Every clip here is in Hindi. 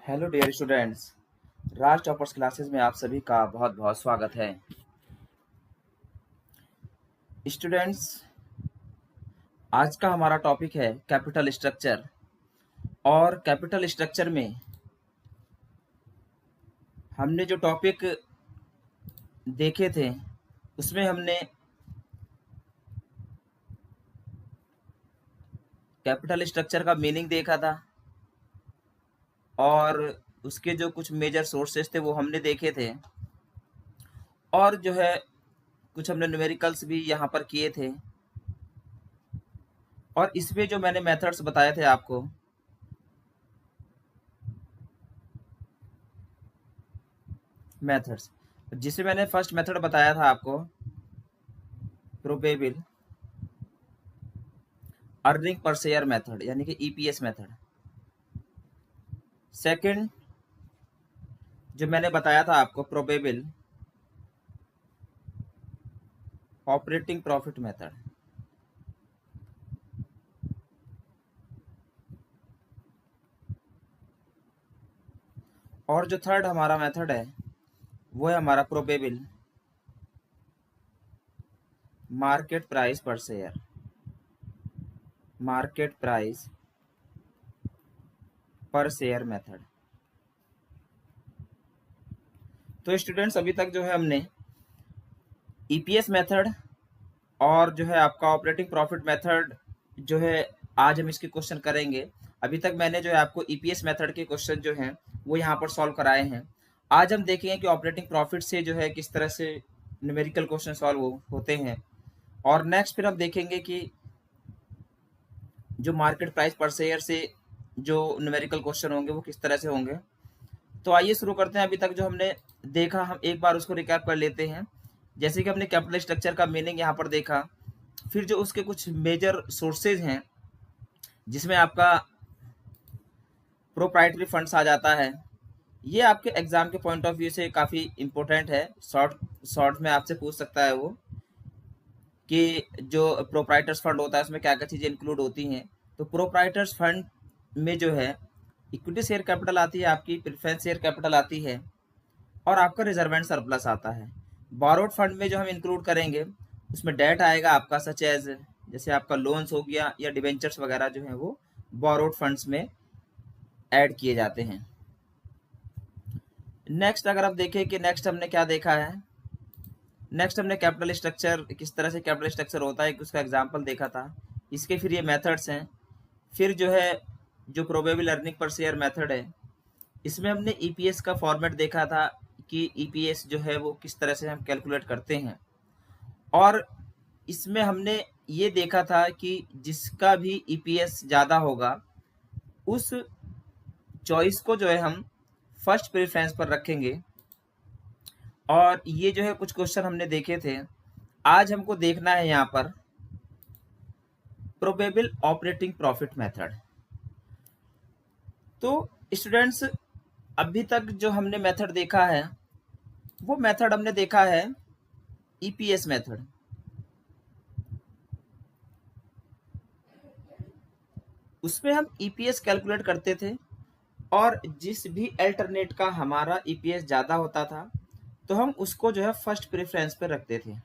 Hello dear students. Raj toppers classes में आप सभी का बहुत बहुत स्वागत है। स्टूडेंट्स, आज का हमारा टॉपिक है कैपिटल स्ट्रक्चर। और कैपिटल स्ट्रक्चर में हमने जो टॉपिक देखे थे उसमें हमने कैपिटल स्ट्रक्चर का मीनिंग देखा था और उसके जो कुछ मेजर सोर्सेस थे वो हमने देखे थे। और जो है कुछ हमने न्यूमेरिकल्स भी यहाँ पर किए थे। और इसमें जो मैंने मेथड्स बताए थे आपको, मेथड्स जिसे मैंने फर्स्ट मेथड बताया था आपको, probable earning per share method यानी कि ईपीएस मेथड। सेकंड जो मैंने बताया था आपको, प्रोबेबल ऑपरेटिंग प्रॉफिट मेथड। और जो थर्ड हमारा मेथड है वो है हमारा प्रोबेबल मार्केट प्राइस पर शेयर, मार्केट प्राइस पर शेयर मेथड। तो स्टूडेंट्स, अभी तक जो है हमने ईपीएस मेथड और जो है आपका ऑपरेटिंग प्रॉफिट मेथड जो है आज हम इसके क्वेश्चन करेंगे। अभी तक मैंने जो है आपको ईपीएस मेथड के क्वेश्चन जो हैं वो यहाँ पर सॉल्व कराए हैं। आज हम देखेंगे कि ऑपरेटिंग प्रॉफिट से जो है किस तरह से न्यूमेरिकल क्वेश्चन सॉल्व होते हैं। और नेक्स्ट फिर हम देखेंगे कि जो मार्केट प्राइस पर शेयर से जो न्यूमेरिकल क्वेश्चन होंगे वो किस तरह से होंगे। तो आइए शुरू करते हैं। अभी तक जो हमने देखा हम एक बार उसको रिकैप कर लेते हैं। जैसे कि हमने कैपिटल स्ट्रक्चर का मीनिंग यहाँ पर देखा, फिर जो उसके कुछ मेजर सोर्सेज हैं जिसमें आपका प्रोप्राइटरी फंड्स आ जाता है। ये आपके एग्जाम के पॉइंट ऑफ व्यू से काफ़ी इंपॉर्टेंट है। शॉर्ट में आपसे पूछ सकता है वो कि जो प्रोप्राइटर्स फंड होता है उसमें क्या क्या चीज़ें इंक्लूड होती हैं। तो प्रोप्राइटर्स फंड में जो है इक्विटी शेयर कैपिटल आती है, आपकी प्रेफरेंस शेयर कैपिटल आती है और आपका रिजर्व एंड सरप्लस आता है। बोरोड फंड में जो हम इंक्लूड करेंगे उसमें डेट आएगा आपका, सच एज जैसे आपका लोन्स हो गया या डिबेंचर्स वगैरह जो है वो बोरोड फंड्स में ऐड किए जाते हैं। नेक्स्ट अगर आप देखें कि नेक्स्ट हमने क्या देखा है, नेक्स्ट हमने कैपिटल स्ट्रक्चर, किस तरह से कैपिटल स्ट्रक्चर होता है उसका एग्जांपल देखा था। इसके फिर ये मेथड्स हैं। फिर जो है जो probable earning per share method है, इसमें हमने ईपीएस का फॉर्मेट देखा था कि ईपीएस जो है वो किस तरह से हम कैलकुलेट करते हैं। और इसमें हमने ये देखा था कि जिसका भी ईपीएस ज़्यादा होगा उस चॉइस को जो है हम फर्स्ट प्रेफरेंस पर रखेंगे। और ये जो है कुछ क्वेश्चन हमने देखे थे। आज हमको देखना है यहाँ पर प्रोबेबल ऑपरेटिंग प्रॉफिट मेथड। तो स्टूडेंट्स, अभी तक जो हमने मेथड देखा है वो मेथड हमने देखा है ईपीएस मेथड। उसमें हम ईपीएस कैलकुलेट करते थे और जिस भी अल्टरनेट का हमारा ईपीएस ज़्यादा होता था तो हम उसको जो है फर्स्ट प्रेफरेंस पे रखते थे।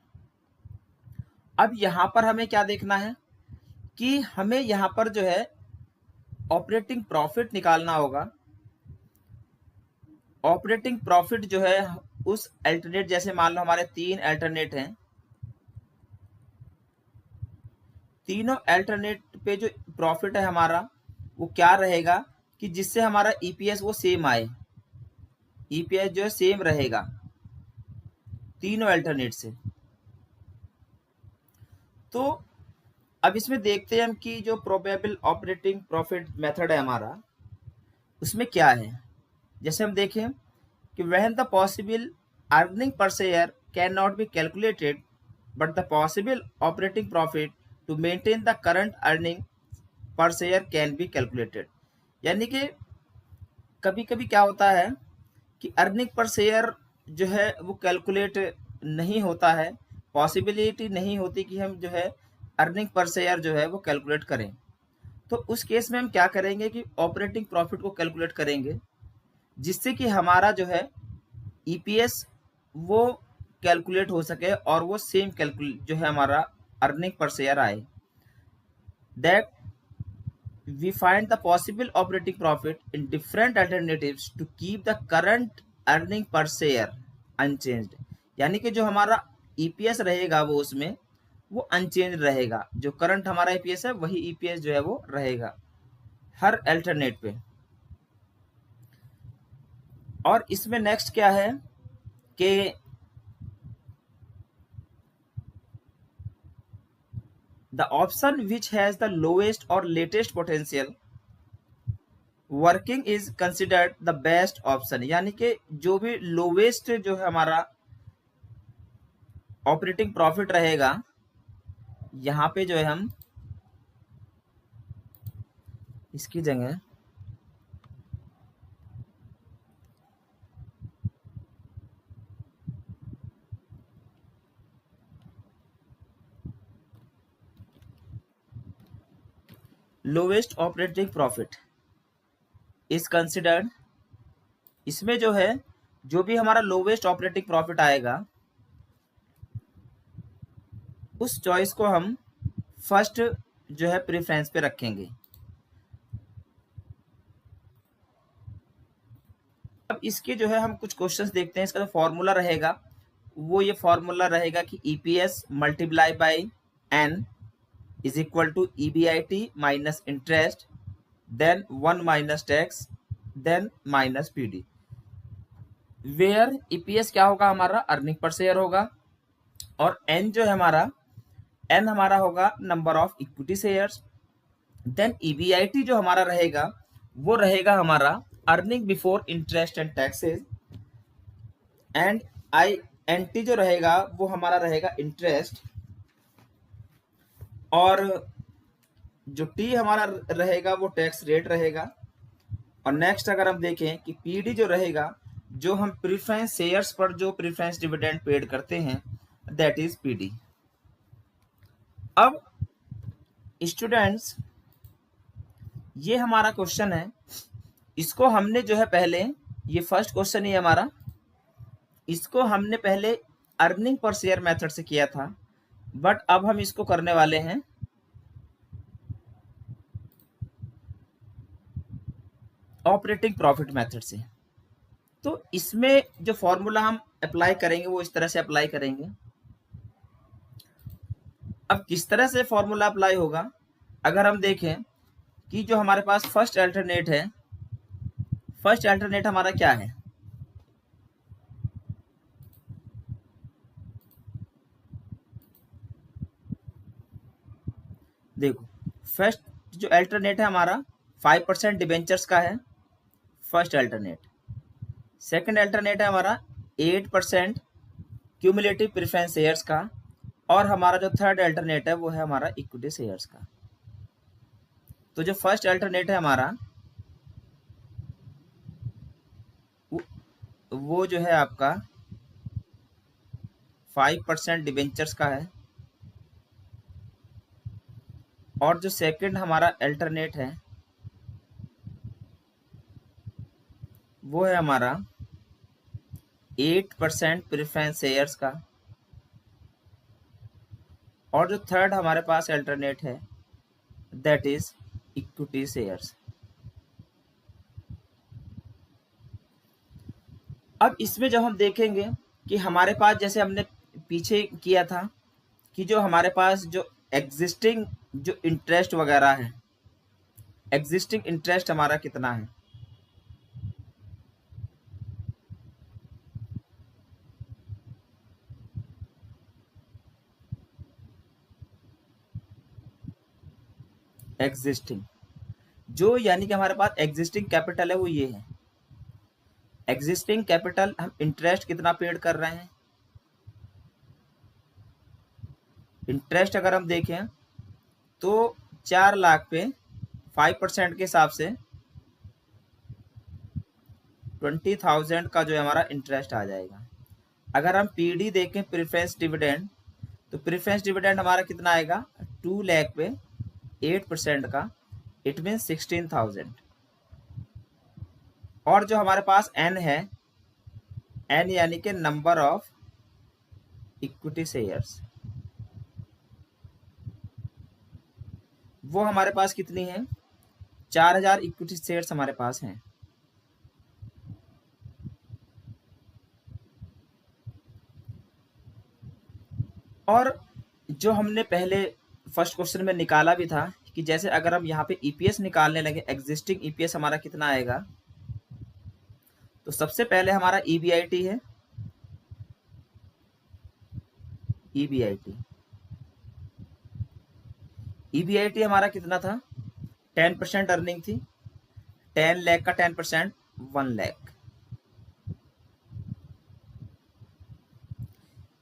अब यहाँ पर हमें क्या देखना है कि हमें यहाँ पर जो है ऑपरेटिंग प्रॉफिट निकालना होगा। ऑपरेटिंग प्रॉफिट जो है उस अल्टरनेट, जैसे मान लो हमारे 3 अल्टरनेट हैं, तीनों अल्टरनेट पे जो प्रॉफिट है हमारा वो क्या रहेगा कि जिससे हमारा ईपीएस वो सेम आए। ईपीएस जो है सेम रहेगा तीनों अल्टरनेट से। तो अब इसमें देखते हैं हम कि जो प्रोबेबल ऑपरेटिंग प्रॉफिट मेथड है हमारा उसमें क्या है। जैसे हम देखें कि when the possible earning per share can not be calculated but the possible operating profit to maintain the current earning per share can be calculated. यानी कि कभी कभी क्या होता है कि अर्निंग पर शेयर जो है वो कैलकुलेट नहीं होता है, पॉसिबिलिटी नहीं होती कि हम जो है अर्निंग पर शेयर जो है वो कैलकुलेट करें। तो उस केस में हम क्या करेंगे कि ऑपरेटिंग प्रॉफिट को कैलकुलेट करेंगे। जिससे कि हमारा जो है ईपीएस वो कैलकुलेट हो सके और वो सेम कैलकुलेट जो है हमारा अर्निंग पर शेयर आए। That we find the possible operating profit in different alternatives to keep the current earning per share unchanged। यानी कि जो हमारा ईपीएस रहेगा वो उसमें वो अनचेंज रहेगा, जो करंट हमारा ईपीएस है वही ईपीएस जो है वो रहेगा हर अल्टरनेट पे। और इसमें नेक्स्ट क्या है कि the option which has the lowest और latest potential working is considered the best option. यानी कि जो भी लोवेस्ट जो है हमारा ऑपरेटिंग प्रॉफिट रहेगा, यहाँ पे जो है हम इसकी जगह lowest operating profit is considered, इसमें जो है जो भी हमारा लोवेस्ट ऑपरेटिंग प्रॉफिट आएगा उस चॉइस को हम फर्स्ट जो है प्रेफरेंस पे रखेंगे। अब इसके जो है हम कुछ क्वेश्चंस देखते हैं। इसका जो फॉर्मूला रहेगा वो ये फॉर्मूला रहेगा कि EPS multiply by N is equal to EBIT minus interest then 1 minus tax then minus PD, where EPS क्या होगा हमारा अर्निंग पर शेयर होगा और एन जो है हमारा एन हमारा होगा number of equity shares, then EBIT जो हमारा रहेगा वो रहेगा हमारा earning before interest and taxes, and I N T जो रहेगा वो हमारा रहेगा इंटरेस्ट, और जो टी हमारा रहेगा वो टैक्स रेट रहेगा। और नेक्स्ट अगर हम देखें कि पीडी जो रहेगा, जो हम प्रीफरेंस शेयर्स पर जो प्रीफरेंस डिविडेंड पेड करते हैं दैट इज पीडी। अब स्टूडेंट्स ये हमारा क्वेश्चन है, इसको हमने जो है पहले ये फर्स्ट क्वेश्चन ही हमारा, इसको हमने पहले अर्निंग पर शेयर मेथड से किया था, बट अब हम इसको करने वाले हैं ऑपरेटिंग प्रॉफिट मेथड से। तो इसमें जो फॉर्मूला हम अप्लाई करेंगे वो इस तरह से अप्लाई करेंगे। अब किस तरह से फॉर्मूला अप्लाई होगा, अगर हम देखें कि जो हमारे पास फर्स्ट अल्टरनेट है, फर्स्ट अल्टरनेट हमारा क्या है, देखो फर्स्ट जो अल्टरनेट है हमारा 5% डिबेंचर्स का है फर्स्ट अल्टरनेट। सेकंड अल्टरनेट है हमारा 8% क्यूमुलेटिव प्रेफरेंस शेयर्स का, और हमारा जो थर्ड अल्टरनेट है वो है हमारा इक्विटी शेयर्स का। तो जो फर्स्ट अल्टरनेट है हमारा वो जो है आपका 5% डिबेंचर्स का है, और जो सेकंड हमारा अल्टरनेट है वो है हमारा 8% प्रेफरेंस शेयर्स का, और जो थर्ड हमारे पास अल्टरनेट है दैट इज इक्विटी शेयर्स। अब इसमें जब हम देखेंगे कि हमारे पास जैसे हमने पीछे किया था कि जो हमारे पास जो एग्जिस्टिंग जो इंटरेस्ट वगैरह है, एग्जिस्टिंग इंटरेस्ट हमारा कितना है, एग्जिस्टिंग जो यानी कि हमारे पास एग्जिस्टिंग कैपिटल है वो ये है। एग्जिस्टिंग कैपिटल हम इंटरेस्ट कितना पेड कर रहे हैं, इंटरेस्ट अगर हम देखें तो 4 लाख पे 5% के हिसाब से 20,000 का जो है हमारा इंटरेस्ट आ जाएगा। अगर हम पीडी देखें प्रेफरेंस डिविडेंड, तो प्रेफरेंस डिविडेंड हमारा कितना आएगा 2 लाख पे 8% का, इट मीन 16,000। और जो हमारे पास एन है, एन यानी कि नंबर ऑफ इक्विटी शेयर्स, वो हमारे पास कितनी है? 4000 इक्विटी शेयर्स हमारे पास हैं। और जो हमने पहले फर्स्ट क्वेश्चन में निकाला भी था कि जैसे अगर हम यहाँ पे ईपीएस निकालने लगे, एग्जिस्टिंग ईपीएस हमारा कितना आएगा, तो सबसे पहले हमारा ईबीआईटी है, ईबीआईटी, ईबीआईटी हमारा कितना था? 10% अर्निंग थी, 10 लाख का 10% 1 लाख।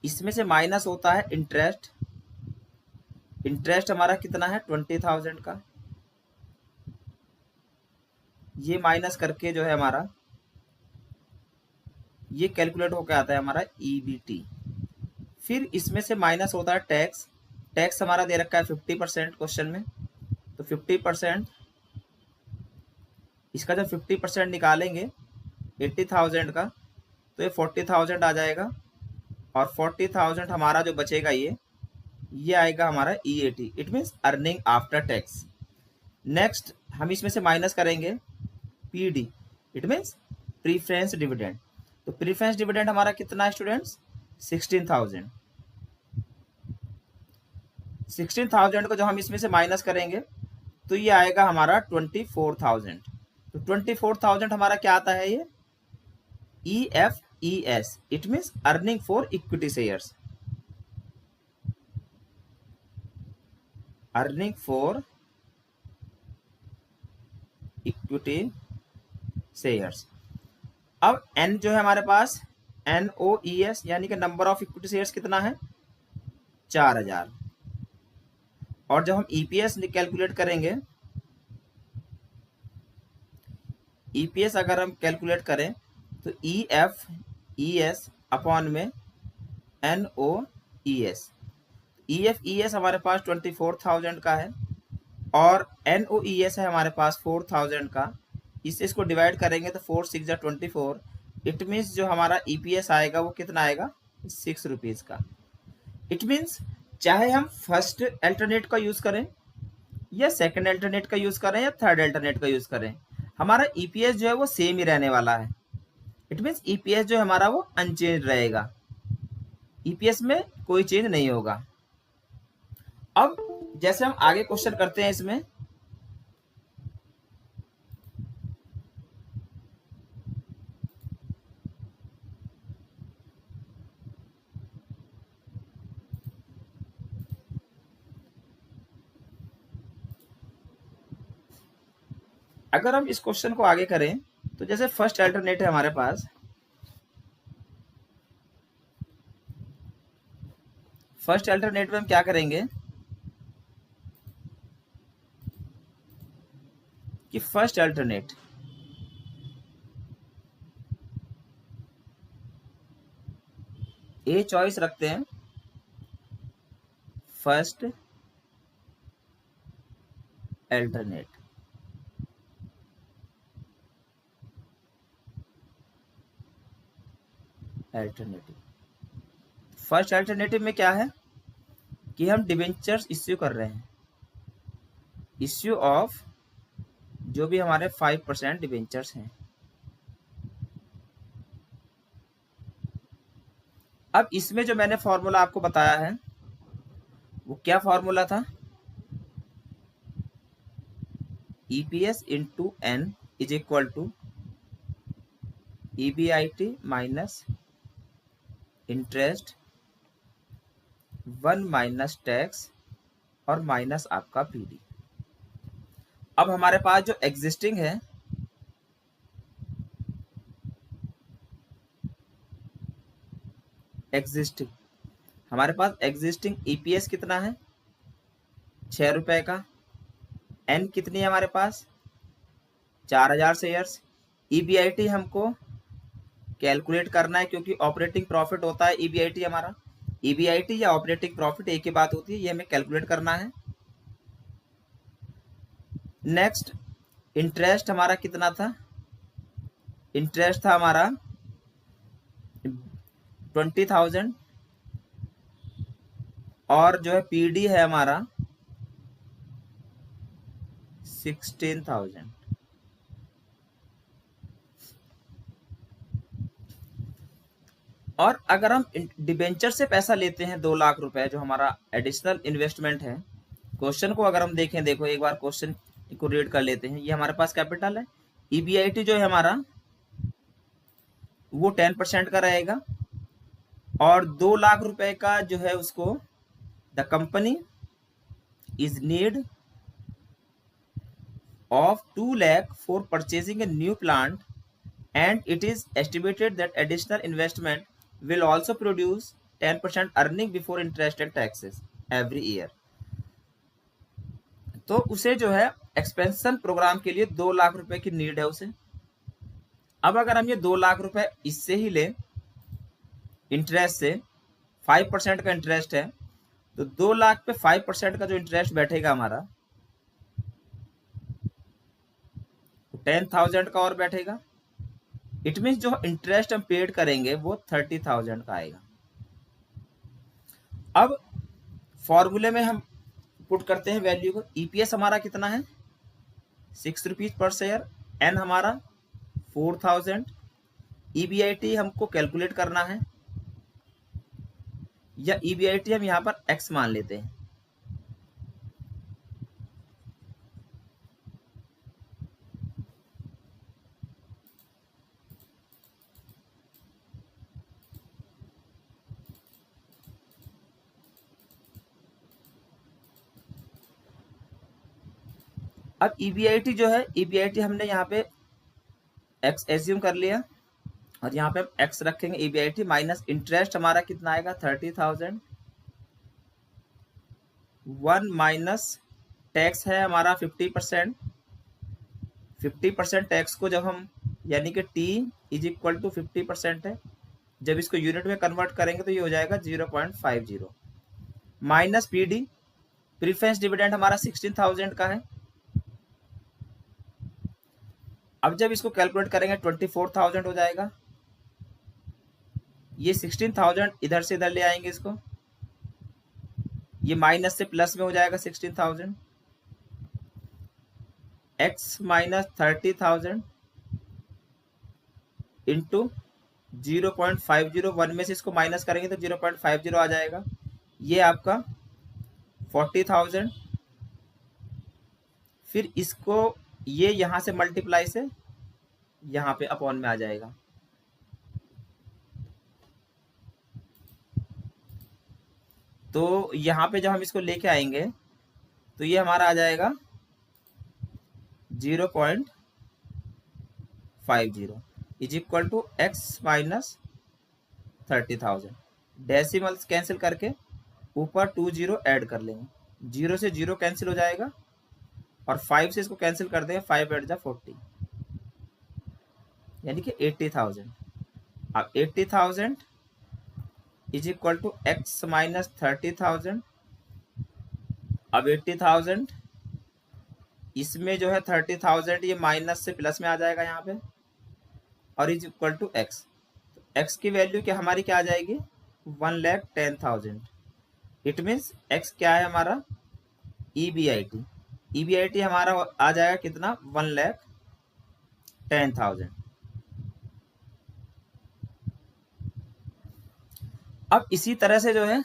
इसमें से माइनस होता है इंटरेस्ट, इंटरेस्ट हमारा कितना है? 20,000 का। ये माइनस करके जो है हमारा ये कैलकुलेट होकर आता है हमारा ईबीटी। फिर इसमें से माइनस होता है टैक्स, टैक्स हमारा दे रखा है 50% क्वेश्चन में, तो 50%, इसका जब 50% निकालेंगे 80,000 का, तो ये 40,000 आ जाएगा। और 40,000 हमारा जो बचेगा ये आएगा हमारा EAT, it means earning after tax. Next हम इसमें से माइनस करेंगे PD, it means preference dividend. तो प्रीफरेंस डिविडेंड हमारा कितना है स्टूडेंट्स? 16,000। 16,000 को जो हम इसमें से माइनस करेंगे तो ये आएगा हमारा 24,000। तो 24,000 हमारा क्या आता है? ये EFES, it means earning for equity shares, earning for equity shares. अब N जो है हमारे पास NOES यानी कि नंबर ऑफ इक्विटी शेयर्स कितना है? 4000। और जब हम ईपीएस कैलकुलेट करेंगे, ईपीएस अगर हम कैलकुलेट करें तो EFES अपॉन में NOES, EFES हमारे पास 24,000 का है और NOES है हमारे पास 4,000 का। इसको डिवाइड करेंगे तो 4 6 24, इट मीन्स जो हमारा ईपीएस आएगा वो कितना आएगा? 6 रुपीज का। इट मीन्स चाहे हम फर्स्ट अल्टरनेट का यूज करें या सेकंड अल्टरनेट का यूज करें या थर्ड अल्टरनेट का यूज करें, हमारा ईपीएस जो है वो सेम ही रहने वाला है। इट मीन्स ईपीएस जो है हमारा वो अनचेंज रहेगा, ईपीएस में कोई चेंज नहीं होगा। अब जैसे हम आगे क्वेश्चन करते हैं, इसमें अगर हम इस क्वेश्चन को आगे करें तो जैसे फर्स्ट अल्टरनेट है हमारे पास, फर्स्ट अल्टरनेट में हम क्या करेंगे कि फर्स्ट अल्टरनेट ए चॉइस रखते हैं, first alternate. Alternative, first alternative में क्या है कि हम डिबेंचर्स इश्यू कर रहे हैं, इश्यू ऑफ जो भी हमारे 5% डिबेंचर्स हैं। अब इसमें जो मैंने फॉर्मूला आपको बताया है वो क्या फॉर्मूला था? EPS into N is equal to EBIT minus interest 1 minus tax और माइनस आपका पीडी। अब हमारे पास जो एग्जिस्टिंग है, एग्जिस्टिंग हमारे पास एग्जिस्टिंग ईपीएस कितना है? 6 रुपए का। एन कितनी है हमारे पास? 4000 शेयर्स। ईबीआईटी हमको कैलकुलेट करना है क्योंकि ऑपरेटिंग प्रॉफिट होता है ईबीआईटी हमारा। ईबीआईटी या ऑपरेटिंग प्रॉफिट एक ही बात होती है, ये हमें कैलकुलेट करना है। नेक्स्ट इंटरेस्ट हमारा कितना था? इंटरेस्ट था हमारा 20,000 और जो है पीडी है हमारा 16,000। और अगर हम डिबेंचर से पैसा लेते हैं 2 लाख रुपए, जो हमारा एडिशनल इन्वेस्टमेंट है, क्वेश्चन को अगर हम देखें, देखो एक बार क्वेश्चन को रीड कर लेते हैं। ये हमारे पास कैपिटल है, ईबीआईटी जो है हमारा वो 10% का रहेगा, और 2 लाख रुपए का जो है उसको the company is need of 2 lakh for purchasing a new plant, and it is estimated that additional investment will also produce 10% earning before interest and taxes every year। तो उसे जो है एक्सपेंशन प्रोग्राम के लिए 2 लाख रुपए की नीड है उसे। अब अगर हम ये 2 लाख रुपए इससे ही ले इंटरेस्ट से, 5% का इंटरेस्ट है, तो 2 लाख पे 5% का जो इंटरेस्ट बैठेगा हमारा 10,000 का और बैठेगा। इट मीन्स जो इंटरेस्ट हम पेड करेंगे वो 30,000 का आएगा। अब फॉर्मूले में हम पुट करते हैं वैल्यू को। ईपीएस हमारा कितना है 6 रुपीज पर शेयर, एन हमारा 4,000, ईबीआईटी हमको कैलकुलेट करना है, या ईबीआईटी हम यहाँ पर एक्स मान लेते हैं। अब ईबीआईटी जो है, ईबीआईटी हमने यहाँ पे एक्स एज्यूम कर लिया, और यहाँ पे हम एक्स रखेंगे ईबीआईटी माइनस इंटरेस्ट हमारा कितना आएगा 30,000, 1 माइनस टैक्स है हमारा 50%। 50% टैक्स को जब हम, यानी कि टी इज इक्वल टू 50% है, जब इसको यूनिट में कन्वर्ट करेंगे तो ये हो जाएगा 0.50 माइनस पीडी, प्रीफरेंस डिविडेंड हमारा 16,000 का है। अब जब इसको कैलकुलेट करेंगे 24,000 हो जाएगा। ये 16,000 इधर से इधर ले आएंगे इसको, ये माइनस से प्लस में हो जाएगा 16,000, एक्स माइनस 30,000 इंटू 0.50, 1 में से इसको माइनस करेंगे तो 0.50 आ जाएगा। ये आपका 40,000, फिर इसको ये यहां से मल्टीप्लाई से यहां पे अपॉन में आ जाएगा। तो यहां पे जब हम इसको लेके आएंगे तो ये हमारा आ जाएगा 0.50 is equal to x minus 30,000। Decimals cancel करके ऊपर 2 जीरो ऐड कर लेंगे, 0 से 0 कैंसिल हो जाएगा, और 5 से इसको कैंसिल कर देंगे, 5 8 जा 40, यानी कि 80,000। अब 80,000 is equal to x minus 30,000। अब 80,000 इसमें जो है 30,000 ये माइनस से प्लस में आ जाएगा यहाँ पे, और is equal to x. X की वैल्यू क्या हमारी क्या आ जाएगी 1,10,000। इट मीन्स एक्स क्या है हमारा ईबीआईटी। ईबीआईटी हमारा आ जाएगा कितना 1,10,000। अब इसी तरह से जो है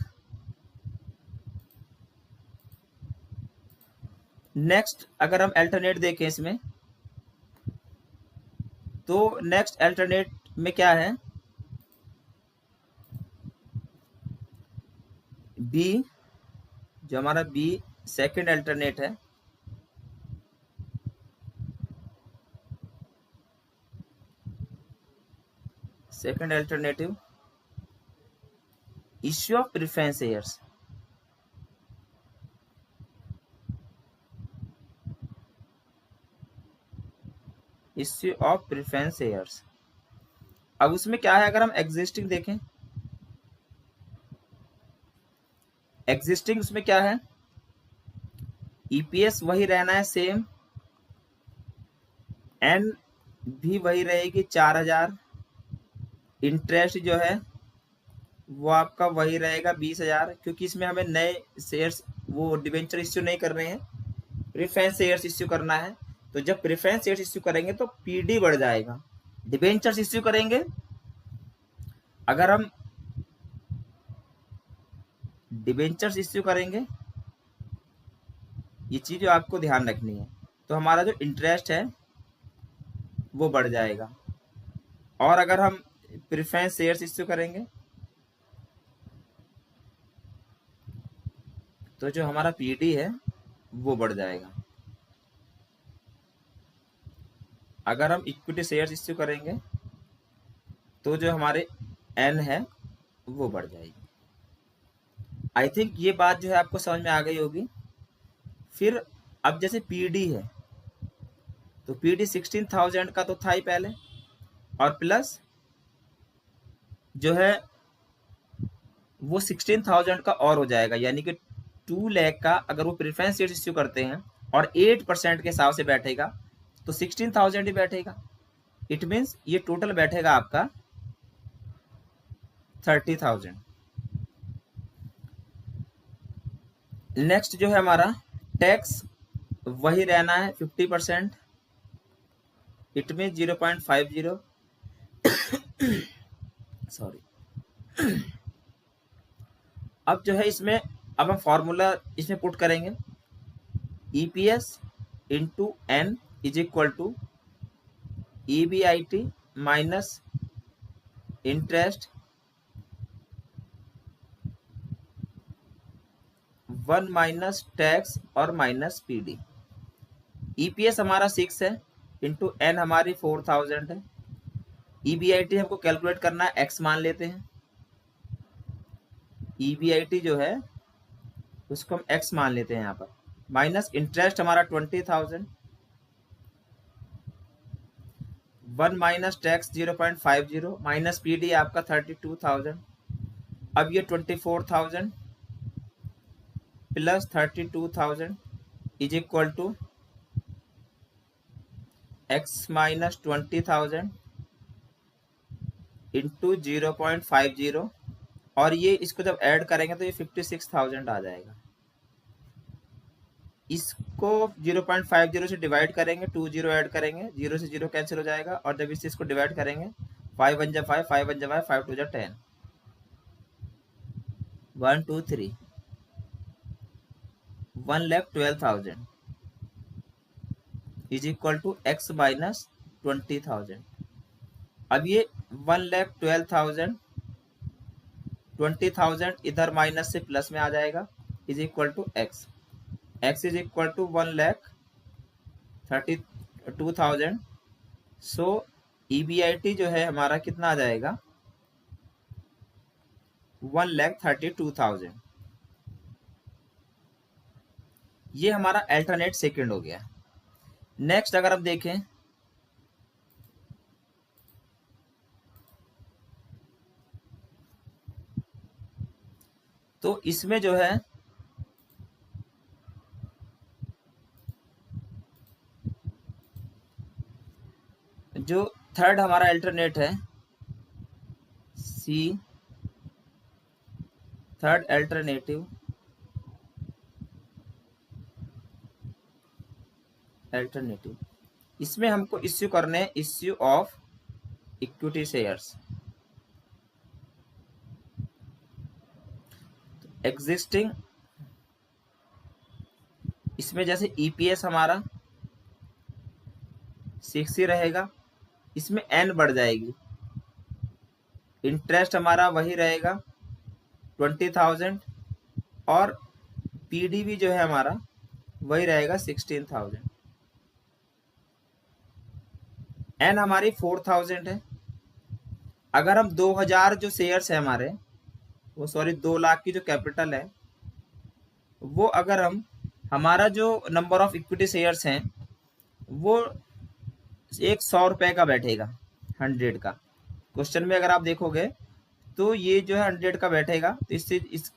नेक्स्ट अगर हम अल्टरनेट देखें इसमें, तो नेक्स्ट अल्टरनेट में क्या है बी, जो हमारा बी सेकंड अल्टरनेट है, second alternative issue of preference shares. Issue of preference shares. अब उसमें क्या है, अगर हम एग्जिस्टिंग देखें, एग्जिस्टिंग उसमें क्या है ईपीएस वही रहना है सेम, एन भी वही रहेगी 4000। इंटरेस्ट जो है वो आपका वही रहेगा 20,000, क्योंकि इसमें हमें नए शेयर्स वो डिवेंचर इश्यू नहीं कर रहे हैं, प्रेफरेंस शेयर्स इश्यू करना है। तो जब प्रेफरेंस शेयर्स इश्यू करेंगे तो पीडी बढ़ जाएगा। डिवेंचर्स इश्यू करेंगे, अगर हम डिवेंचर्स इश्यू करेंगे, ये चीज आपको ध्यान रखनी है, तो हमारा जो इंटरेस्ट है वो बढ़ जाएगा। और अगर हम प्रेफरेंस शेयर्स इश्यू करेंगे तो जो हमारा पीडी है वो बढ़ जाएगा। अगर हम इक्विटी शेयर्स इश्यू करेंगे तो जो हमारे एन है वो बढ़ जाएगी। आई थिंक ये बात जो है आपको समझ में आ गई होगी। फिर अब जैसे पीडी है, तो पीडी 16,000 का तो था ही पहले, और प्लस जो है वो 16,000 का और हो जाएगा, यानी कि 2 लाख का अगर वो प्रेफरेंस शेयर्स इश्यू करते हैं और 8% के हिसाब से बैठेगा तो 16,000 ही बैठेगा। इट मीन्स ये टोटल बैठेगा आपका 30,000। नेक्स्ट जो है हमारा टैक्स वही रहना है 50%। It mean 0.50 sorry. अब जो है इसमें अब हम फॉर्मूला इसमें पुट करेंगे, EPS into N is equal to EBIT minus interest 1 minus tax और माइनस पीडी। ईपीएस हमारा 6 है, इंटू एन हमारी 4000 है। ईबीआईटी हमको कैलकुलेट करना है, एक्स मान लेते हैं। ईबीआईटी जो है उसको हम एक्स मान लेते हैं यहाँ पर, माइनस इंटरेस्ट हमारा 20,000, 1 माइनस टैक्स 0.50 माइनस पीडी आपका 32,000। अब ये 24,000 plus 32,000 is equal to x minus 20,000 into 0.50, और ये इसको जब ऐड करेंगे तो ये 56,000 आ जाएगा। इसको 0.50 से डिवाइड करेंगे, 2 0 ऐड करेंगे, 0 से 0 कैंसिल हो जाएगा, और जब इसको डिवाइड करेंगे 5 1 जा 5, 5 1 जा 5, 5 2 जा 10, 1 2 3 1,12,000 is equal to x minus 20,000। अब ये 1,12,000 20,000 इधर माइनस से प्लस में आ जाएगा, is equal to x. X is equal to 1,32,000। So EBIT जो है हमारा कितना आ जाएगा, 1,32,000। ये हमारा अल्टरनेट सेकंड हो गया। नेक्स्ट अगर हम देखें तो इसमें जो है जो थर्ड हमारा अल्टरनेट है सी, थर्ड अल्टरनेटिव इसमें हमको इश्यू करने हैं issue of equity shares. Existing इसमें जैसे ईपीएस हमारा 6 ही रहेगा, इसमें एन बढ़ जाएगी। इंटरेस्ट हमारा वही रहेगा 20,000, और पीडीवी जो है हमारा वही रहेगा 16,000। एन हमारी 4,000 है। अगर हम 2,000 जो शेयर्स है हमारे, वो सॉरी 2 लाख की जो कैपिटल है, वो अगर हम हमारा जो नंबर ऑफ इक्विटी शेयर्स हैं वो एक 100 रुपए का बैठेगा 100 का। क्वेश्चन में अगर आप देखोगे तो ये जो है 100 का बैठेगा, तो इससे इस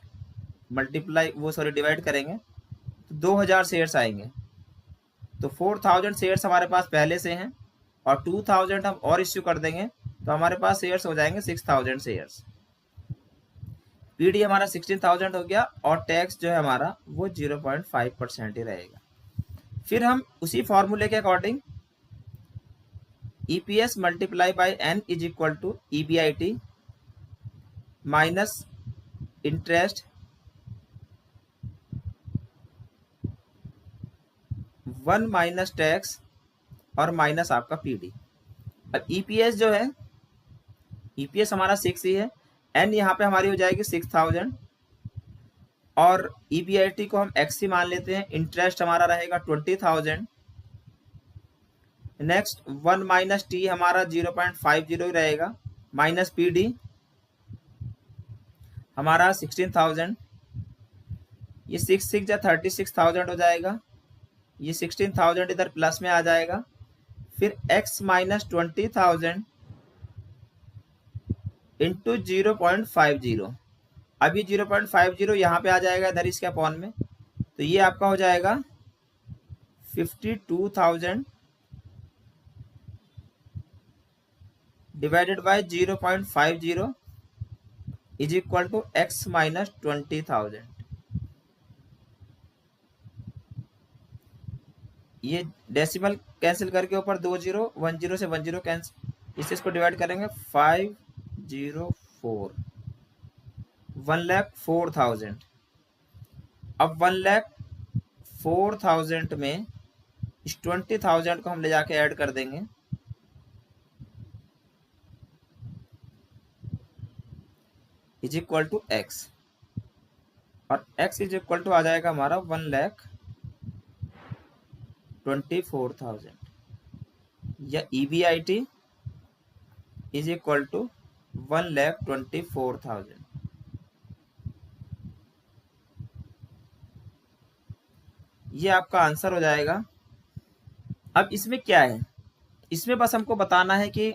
मल्टीप्लाई वो सॉरी डिवाइड करेंगे तो 2,000 शेयर्स आएंगे। तो 4,000 शेयर्स हमारे पास पहले से हैं, और 2000 हम और इश्यू कर देंगे तो हमारे पास शेयर्स हो जाएंगे 6000 शेयर्स। पीडी हमारा 16000 हो गया और टैक्स जो है हमारा वो 0.5% ही रहेगा। फिर हम उसी फॉर्मूले के according EPS multiply by N is equal to EBIT minus interest 1 minus tax और माइनस आपका पीडी। अब EPS जो है, EPS हमारा 6 ही है, N यहाँ पे हमारी हो जाएगी 6000 और EBIT को हम X ही मान लेते हैं। इंटरेस्ट हमारा रहेगा 20000। नेक्स्ट 1 माइनस T हमारा 0.50 ही रहेगा माइनस पीडी हमारा 16000। ये 6 या 36000 हो जाएगा। ये 16000 इधर प्लस में आ जाएगा। फिर x माइनस 20000 इंटू 0.50। अब ये 0.50 यहाँ पे आ जाएगा इधर इसके अपॉन में, तो ये आपका हो जाएगा 52,000 divided by 0.50 is equal to x minus 20,000। ये डेसिमल कैंसिल करके ऊपर 2 0 1 0 से 1 0 कैंसिल, इसको डिवाइड करेंगे 504 1,04,000। अब 1,04,000 में इस 20,000 को हम ले जाके ऐड कर देंगे, इज इक्वल टू x और x इज इक्वल टू आ जाएगा हमारा 1,24,000 या EBIT इज इक्वल टू 1,24,000। ये आपका आंसर हो जाएगा। अब इसमें क्या है, इसमें बस हमको बताना है कि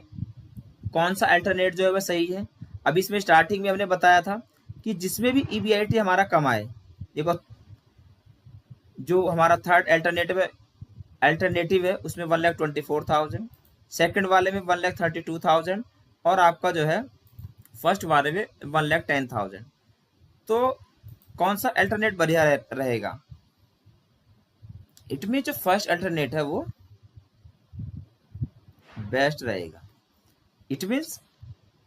कौन सा अल्टरनेट जो है वह सही है। अब इसमें स्टार्टिंग में हमने बताया था कि जिसमें भी EBIT हमारा कम आए, देखो जो हमारा थर्ड अल्टरनेटिव है उसमें 1,24,000, सेकंड वाले में 1,32,000 और आपका जो है फर्स्ट वाले में 1,10,000। तो कौन सा अल्टरनेट बढ़िया रहेगा? इट मीन जो फर्स्ट अल्टरनेट है वो बेस्ट रहेगा। इट मीन्स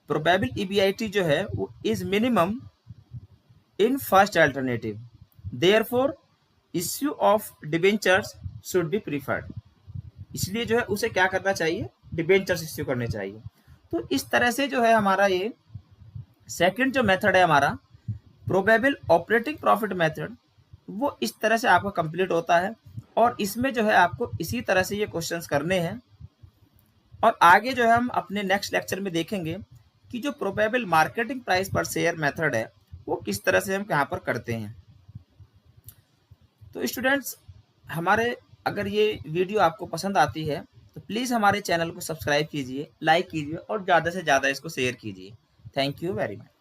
प्रोबेबल EBIT जो है वो is minimum in first alternative, therefore issue of debentures should be preferred. इसलिए जो है उसे क्या करना चाहिए, डिबेंचर्स इश्यू करने चाहिए। तो इस तरह से जो है हमारा ये सेकंड जो मेथड है हमारा प्रोबेबल ऑपरेटिंग प्रॉफिट मेथड, वो इस तरह से आपका कंप्लीट होता है और इसमें जो है आपको इसी तरह से ये क्वेश्चंस करने हैं। और आगे जो है हम अपने नेक्स्ट लेक्चर में देखेंगे कि जो प्रोबेबल मार्केटिंग प्राइस पर शेयर मेथड है वो किस तरह से हम यहाँ पर करते हैं। तो स्टूडेंट्स, हमारे अगर ये वीडियो आपको पसंद आती है तो प्लीज़ हमारे चैनल को सब्सक्राइब कीजिए, लाइक कीजिए और ज़्यादा से ज़्यादा इसको शेयर कीजिए। Thank you very much.